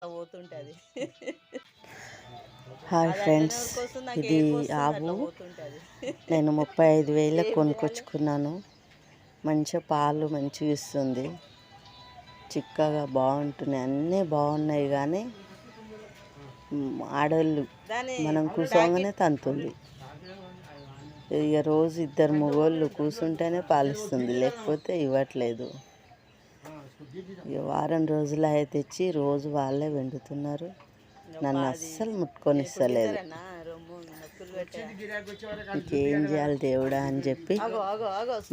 పోతుంటది. Hi అది అట్లనే friends, ఉరికొస్తుంది. నాకు ఇది ఏడుపు వస్తుంది. ఆవు అట్లా పోతుంటది. నేను 35,000 ఏం చేయాలి? కొనుక్కొచ్చుకున్నాను. మంచిగా పాలు మంచిగా ఇస్తుంది, చిక్కగా బాగుంటున్నాయి, అన్నీ బాగున్నాయి. కానీ ఆడోళ్ళు దాని మనం కూర్చోగానే తంతుంది. ఇక రోజు 2 మగోళ్ళు కూర్చుంటేనే పాలిస్తుంది, లేకపోతే ఇవ్వట్లేదు. ఇక వారం రోజులు అయితే తెచ్చి రోజు వాళ్ళే వండుతున్నారు. నన్ను అస్సలు ముట్టుకొనిస్తలేదు. ఇంకేం చేయాలి దేవుడా అని చెప్పి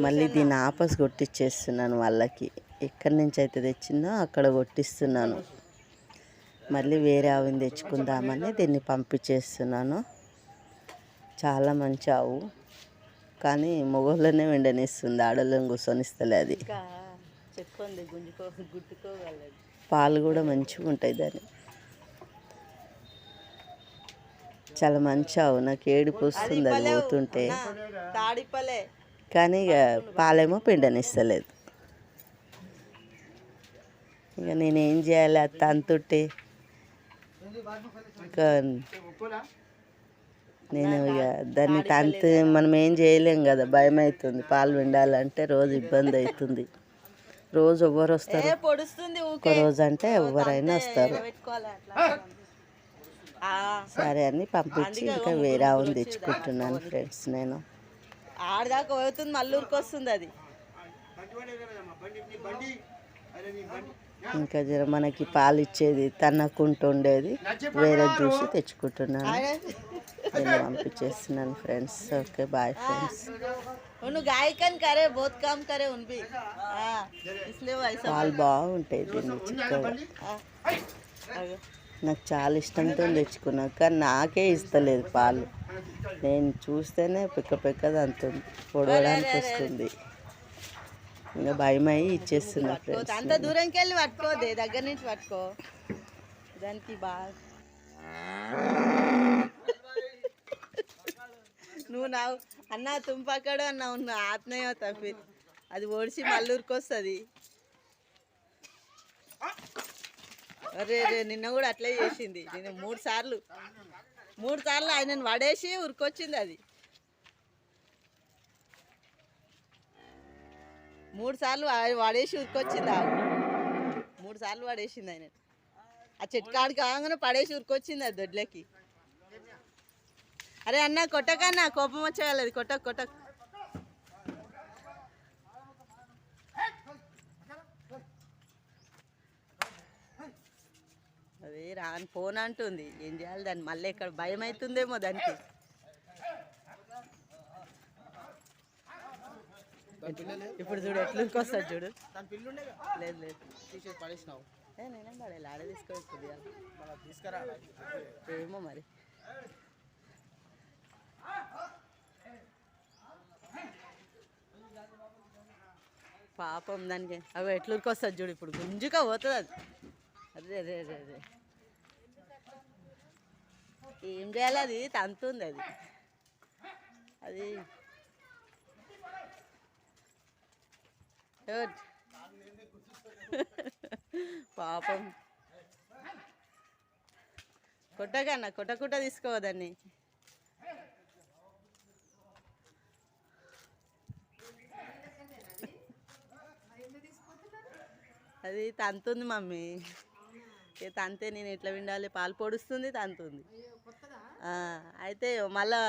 మళ్ళీ దీన్ని ఆపస్ కొట్టిచ్చేస్తున్నాను వాళ్ళకి. ఎక్కడి నుంచి అయితే తెచ్చిందో అక్కడ కొట్టిస్తున్నాను. మళ్ళీ వేరే ఆవుని తెచ్చుకుందామని దీన్ని పంపించేస్తున్నాను. చాలా మంచి ఆవు, కానీ మొగోళ్ళనే వెండనిస్తుంది, ఆడోళ్ళని కూర్చొనిస్తలే. అది పాలు కూడా మంచిగా ఉంటాయి దాన్ని. చాలా మంచి ఆవు, నాకు ఏడుపు వస్తుంది అది పోతుంటే. కానీ ఇక పాలేమో పిండనిస్తలేదు. ఇక నేనేం చేయాలి? అది తంతుంటే నేను ఇక దాన్ని తంతు మనం ఏం చేయలేం కదా, భయం అవుతుంది. పాలు పిండాలంటే రోజు ఇబ్బంది అవుతుంది. రోజు ఎవ్వరు వస్తారు? ఒక రోజు అంటే ఎవరైనా వస్తారు. సరే అని పంపించి ఇంకా వేరే ఆవును తెచ్చుకుంటున్నాను ఫ్రెండ్స్. నేను ఆడదాకా పోతుంది, మళ్ళీ ఊరికి అది. ఇంకా జర మనకి పాలు ఇచ్చేది తనకుంటుండేది వేరే చూసి తెచ్చుకుంటున్నాను. నేను పంపించేస్తున్నాను ఫ్రెండ్స్. Okay, bye friends. పాలు బాగుంటాయి దీన్ని, చిక్కగా. నాకు చాలా ఇష్టంతో తెచ్చుకున్నాను, కానీ నాకే ఇస్తలేదు పాలు. నేను చూస్తేనే పెక్కది అంతుంది, పొడవడానికి వస్తుంది. ఇంకా భయమయ్యి ఇచ్చేస్తున్నా ఫ్రెండ్స్. అంత దూరంకి వెళ్ళి పట్టుకోదే, దగ్గర నుంచి పట్టుకో. దానికి బాగా నువ్వు నావు అన్న తుంపక్కడు అన్నావు, ఆత్మీయ తప్పి అది ఓడిసి మల్లూరికి వస్తుంది. అరే రే, నిన్న కూడా అట్లే చేసింది. నేను 3 సార్లు ఆయనను పడేసి ఉరికొచ్చింది. అది 3 సార్లు పడేసి ఉరికొచ్చింది. 3 సార్లు పడేసింది ఆయన. ఆ చెట్కాడికి కాగానే పడేసి ఉరికొచ్చింది అది దొడ్లకి. అరే అన్న కొట్టకన్నా, కోపం వచ్చేయాలి. కొట్టక అదే రాని ఫోన్ అంటుంది. ఏం చేయాలి దాన్ని? మళ్ళీ ఇక్కడ భయం అవుతుందేమో దానికి. ఇప్పుడు చూడు ఎట్లకి వస్తుంది చూడు. లేదు నేనేం పడేది, ఆడే తీసుకోవచ్చు. ఏమో మరి. పాపం దానికి అవి ఎట్లకి వస్తుంది చూడు. ఇప్పుడు గుంజుగా పోతుంది అది. అదే అదే అదే అదే ఏం చేయాలి? అది తంతుంది. అది పాపం. కొట్టకన్నా, కొట్టకుండా తీసుకోవదాన్ని. అది తంతుంది మమ్మీ. తంతే నేను ఎట్లా విండాలి? పాలు పొడుస్తుంది, తంతుంది. అయితే మళ్ళా